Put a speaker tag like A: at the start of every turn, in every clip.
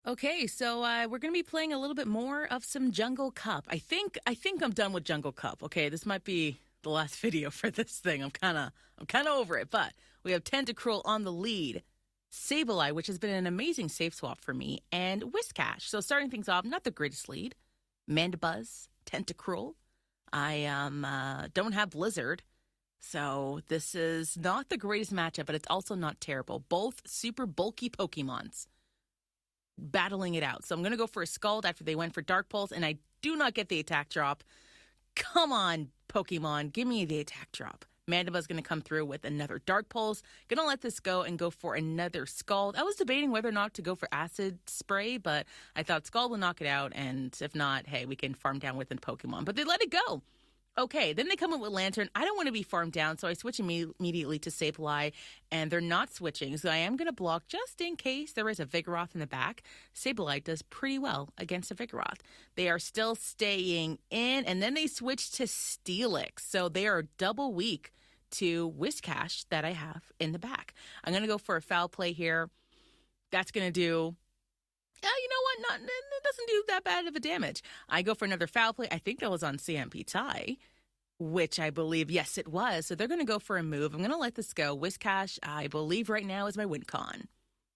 A: Okay, so we're going to be playing a little bit more of some Jungle Cup. I think I'm done with Jungle Cup. Okay, this might be the last video for this thing. I'm kind of over it. But we have Tentacruel on the lead, Sableye, which has been an amazing safe swap for me, and Whiscash. So starting things off, not the greatest lead. Mandibuzz, Tentacruel. I don't have Blizzard, so this is not the greatest matchup, but it's also not terrible. Both super bulky Pokemons battling it out. So I'm going to go for a Scald after they went for Dark Pulse, and I do not get the attack drop. Come on, Pokemon, give me the attack drop. Mandibuzz going to come through with another Dark Pulse. Going to let this go and go for another Scald. I was debating whether or not to go for Acid Spray, but I thought Scald will knock it out, and if not, hey, we can farm down with a Pokemon. But they let it go. Okay, then they come up with Lantern. I don't want to be farmed down, so I switch immediately to Sableye, and they're not switching, so I am going to block just in case there is a Vigoroth in the back. Sableye does pretty well against a Vigoroth. They are still staying in, and then they switch to Steelix, so they are double weak to Whiscash that I have in the back. I'm going to go for a Foul Play here. That's going to do... you know what? It doesn't do that bad of a damage. I go for another Foul Play. I think that was on CMP tie, which I believe, yes, it was. So they're going to go for a move. I'm going to let this go. Whiscash, I believe right now, is my win con.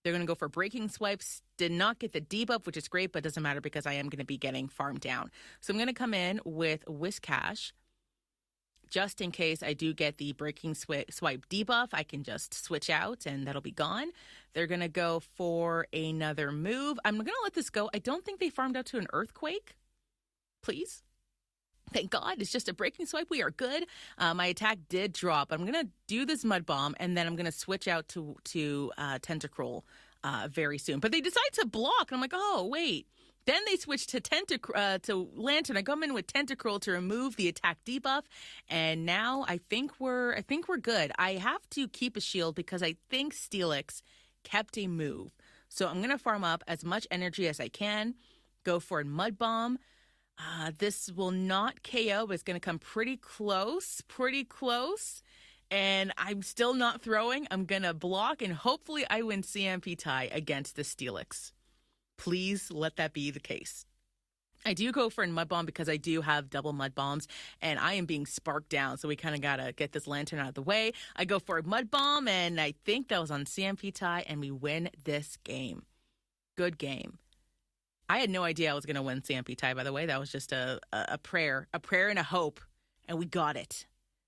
A: They're going to go for Breaking Swipes. Did not get the debuff, which is great, but doesn't matter because I am going to be getting farmed down. So I'm going to come in with Whiscash. Just in case I do get the Breaking Swipe debuff, I can just switch out and that'll be gone. They're going to go for another move. I'm going to let this go. I don't think they farmed out to an Earthquake. Please. Thank God. It's just a Breaking Swipe. We are good. My attack did drop. I'm going to do this Mud Bomb, and then I'm going to switch out to Tentacruel very soon. But they decide to block, and I'm like, oh, wait. Then they switch to Lantern. I come in with Tentacruel to remove the attack debuff, and now I think we're good. I have to keep a shield because I think Steelix kept a move. So I'm gonna farm up as much energy as I can. Go for a Mud Bomb. This will not KO, but it's gonna come pretty close. And I'm still not throwing. I'm gonna block, and hopefully I win CMP tie against the Steelix. Please let that be the case. I do go for a Mud Bomb because I do have double Mud Bombs, and I am being sparked down, so we kind of got to get this Lantern out of the way. I go for a Mud Bomb, and I think that was on CMP tie, and we win this game. Good game. I had no idea I was going to win CMP tie, by the way. That was just a prayer and a hope, and we got it.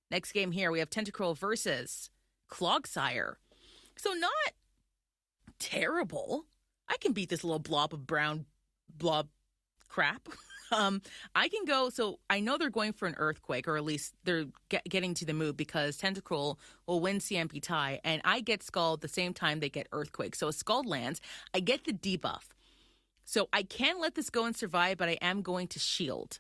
A: Next game here, we have Tentacruel versus Clogsire. So not terrible. I can beat this little blob of brown blob crap. I can go, so I know they're going for an Earthquake, or at least they're getting to the move because Tentacruel will win CMP tie, and I get Scald the same time they get Earthquake. So a Scald lands, I get the debuff. So I can let this go and survive, but I am going to shield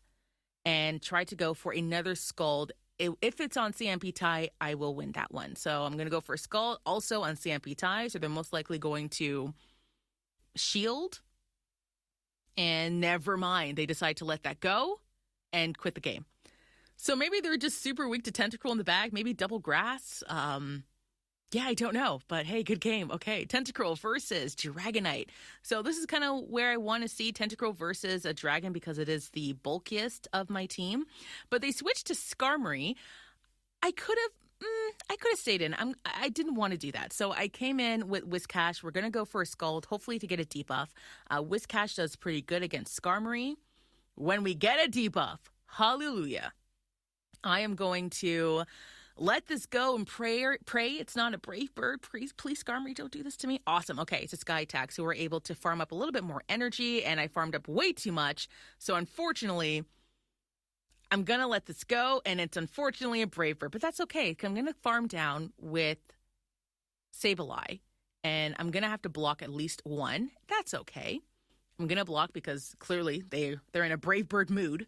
A: and try to go for another Scald. If it's on CMP tie, I will win that one. So I'm going to go for a Scald also on CMP tie, so they're most likely going to shield, and never mind, they decide to let that go and quit the game. So maybe they're just super weak to Tentacruel in the bag, maybe double grass. I don't know, but hey, good game. Okay, Tentacruel versus Dragonite. So this is kind of where I want to see Tentacruel versus a dragon because it is the bulkiest of my team, but they switched to Skarmory. I could have stayed in. I didn't want to do that. So I came in with Whiscash. We're going to go for a Scald, hopefully to get a debuff. Whiscash does pretty good against Skarmory. When we get a debuff, hallelujah, I am going to let this go and pray it's not a brave bird. Please, Skarmory, don't do this to me. Awesome. Okay, it's a Sky Attack. So we're able to farm up a little bit more energy, and I farmed up way too much. So unfortunately, I'm going to let this go, and it's unfortunately a Brave Bird, but that's okay. I'm going to farm down with Sableye, and I'm going to have to block at least one. That's okay. I'm going to block because clearly they're in a Brave Bird mood,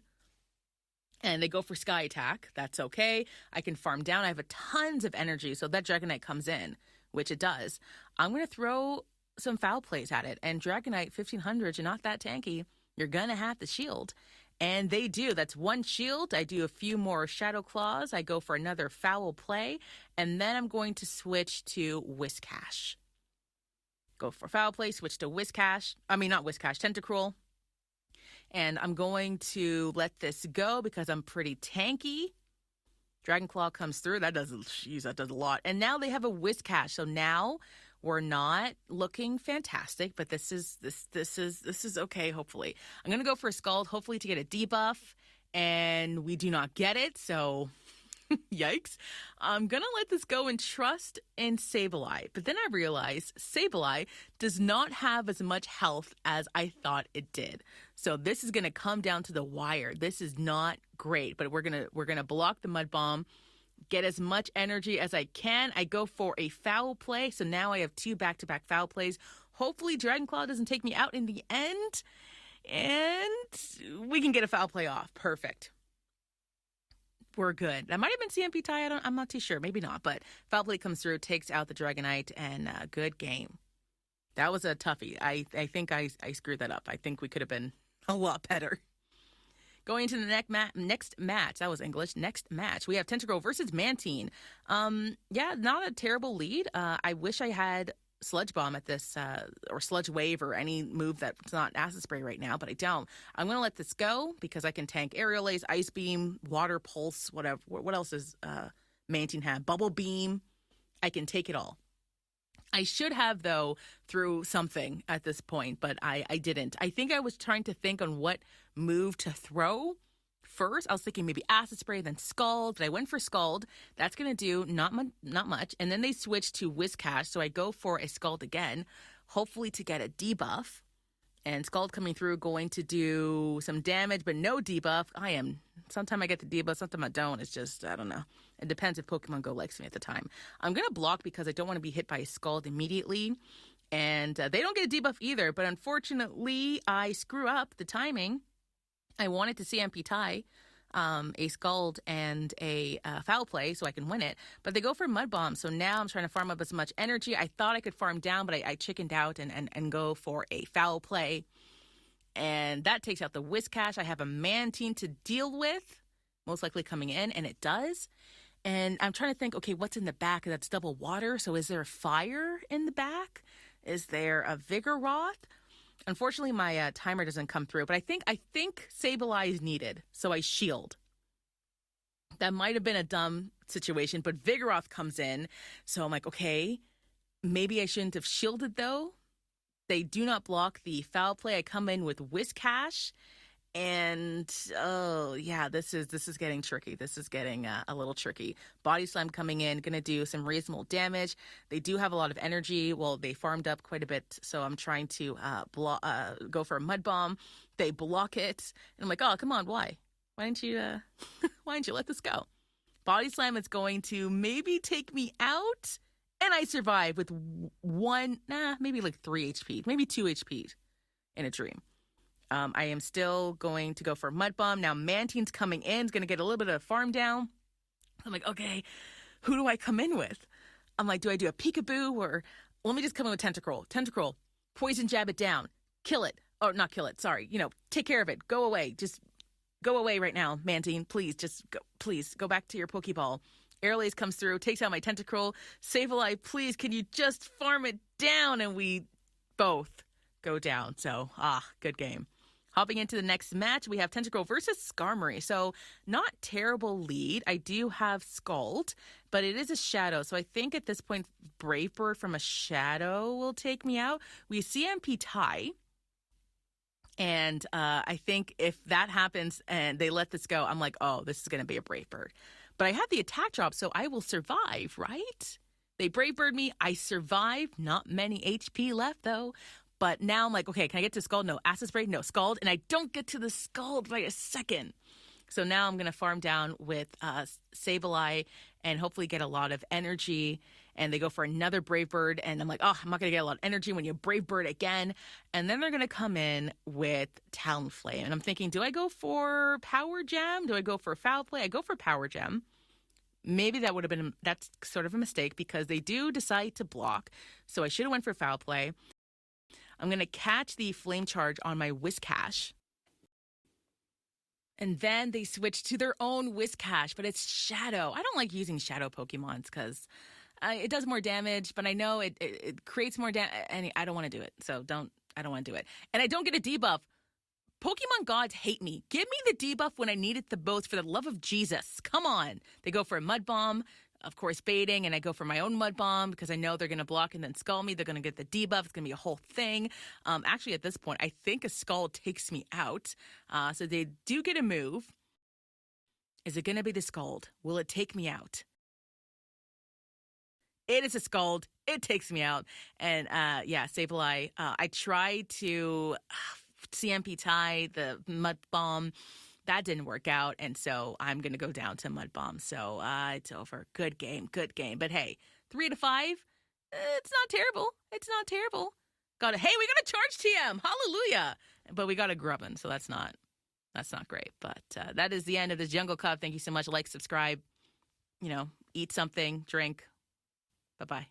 A: and they go for Sky Attack. That's okay. I can farm down. I have tons of energy, so that Dragonite comes in, which it does. I'm going to throw some Foul Plays at it, and Dragonite 1500, you're not that tanky. You're going to have to shield. And they do. That's one shield. I do a few more Shadow Claws. I go for another Foul Play. And then I'm going to switch to Whiscash. Go for Foul Play, switch to Whiscash. I mean, not Whiscash, Tentacruel. And I'm going to let this go because I'm pretty tanky. Dragon Claw comes through. That does a lot. And now they have a Whiscash. So now we're not looking fantastic, but this is okay, hopefully. I'm going to go for a Scald, hopefully to get a debuff, and we do not get it, so yikes. I'm going to let this go and trust in Sableye. But then I realized Sableye does not have as much health as I thought it did. So this is going to come down to the wire. This is not great, but we're going to block the Mud Bomb, get as much energy as I can. I go for a Foul Play, so now I have 2 back-to-back Foul Plays. Hopefully Dragon Claw doesn't take me out in the end, and we can get a Foul Play off. Perfect. We're good. That might have been CMP tie. I'm not too sure. Maybe not, but Foul Play comes through, takes out the Dragonite, and good game. That was a toughie. I think I screwed that up. I think we could have been a lot better. Going into the next match. That was English. Next match. We have Tentacruel versus Mantine. Yeah, not a terrible lead. I wish I had Sludge Bomb at this, or Sludge Wave, or any move that's not Acid Spray right now, but I don't. I'm going to let this go because I can tank Aerial Ace, Ice Beam, Water Pulse, whatever. What else does Mantine have? Bubble Beam. I can take it all. I should have, though, through something at this point, but I didn't. I think I was trying to think on what move to throw first. I was thinking maybe Acid Spray, then Scald. But I went for Scald. That's going to do not much. And then they switched to Whiscash, so I go for a Scald again, hopefully to get a debuff. And Scald coming through, going to do some damage, but no debuff. Sometimes I get the debuff, sometimes I don't. It's just, I don't know. It depends if Pokemon Go likes me at the time. I'm going to block because I don't want to be hit by a Scald immediately. And they don't get a debuff either, but unfortunately, I screw up the timing. I wanted to CMP tie a Scald and a Foul Play so I can win it, but they go for Mud Bomb. So now I'm trying to farm up as much energy. I thought I could farm down, but I chickened out and go for a Foul Play. And that takes out the Whiscash. I have a Mantine to deal with, most likely coming in, and it does. And I'm trying to think, okay, what's in the back? That's double water. So is there a fire in the back? Is there a Vigoroth? Unfortunately, my timer doesn't come through, but I think Sableye is needed, so I shield. That might have been a dumb situation, but Vigoroth comes in, so I'm like, okay, maybe I shouldn't have shielded, though. They do not block the Foul Play. I come in with Whiscash, and oh yeah, this is getting tricky. This is getting a little tricky. Body Slam coming in, gonna do some reasonable damage. They do have a lot of energy. Well, they farmed up quite a bit, so I'm trying to go for a Mud Bomb. They block it, and I'm like, oh come on, why didn't you why didn't you let this go? Body Slam is going to maybe take me out. And I survive with maybe like 3 HP, maybe 2 HP in a dream. I am still going to go for Mud Bomb. Now Mantine's coming in. It's going to get a little bit of farm down. I'm like, okay, who do I come in with? I'm like, do I do a Peekaboo or let me just come in with Tentacruel. Tentacruel, Poison Jab it down. Kill it. Or not kill it, sorry. Take care of it. Go away. Just go away right now, Mantine. Please, please go back to your Pokeball. Aerial Ace comes through, takes out my Tentacruel. Sableye, please, can you just farm it down? And we both go down. So, good game. Hopping into the next match, we have Tentacruel versus Skarmory. So, not terrible lead. I do have Scald, but it is a Shadow. So, I think at this point, Brave Bird from a Shadow will take me out. We CMP tie. And I think if that happens and they let this go, I'm like, oh, this is going to be a Brave Bird. But I have the attack drop, so I will survive, right? They Brave Bird me. I survived. Not many HP left, though. But now I'm like, okay, can I get to Scald? No. Acid Spray? No. Scald. And I don't get to the Scald by a second. So now I'm going to farm down with Sableye and hopefully get a lot of energy. And they go for another Brave Bird. And I'm like, oh, I'm not going to get a lot of energy when you Brave Bird again. And then they're going to come in with Talonflame. And I'm thinking, do I go for Power Gem? Do I go for Foul Play? I go for Power Gem. Maybe that's sort of a mistake because they do decide to block. So I should have went for Foul Play. I'm going to catch the Flame Charge on my Whiscash. And then they switch to their own Whiscash, but it's Shadow. I don't like using Shadow Pokemons because It does more damage, but I know it creates more damage, and I don't want to do it. So I don't want to do it. And I don't get a debuff. Pokemon gods hate me. Give me the debuff when I need it the most, for the love of Jesus. Come on. They go for a Mud Bomb, of course, baiting, and I go for my own Mud Bomb because I know they're going to block and then Skull me. They're going to get the debuff. It's going to be a whole thing. Actually, at this point, I think a Skull takes me out. So they do get a move. Is it going to be the Scald? Will it take me out? It is a Scald. It takes me out. And yeah, Sableye. I tried to CMP tie the Mud Bomb. That didn't work out, and so I'm going to go down to Mud Bomb. So it's over. Good game, good game. But hey, 3 to 5, it's not terrible. It's not terrible. Hey, we got a charge TM. Hallelujah. But we got a Grubbin, so that's not great. But that is the end of this Jungle Cup. Thank you so much. Like, subscribe, eat something, drink. Bye-bye.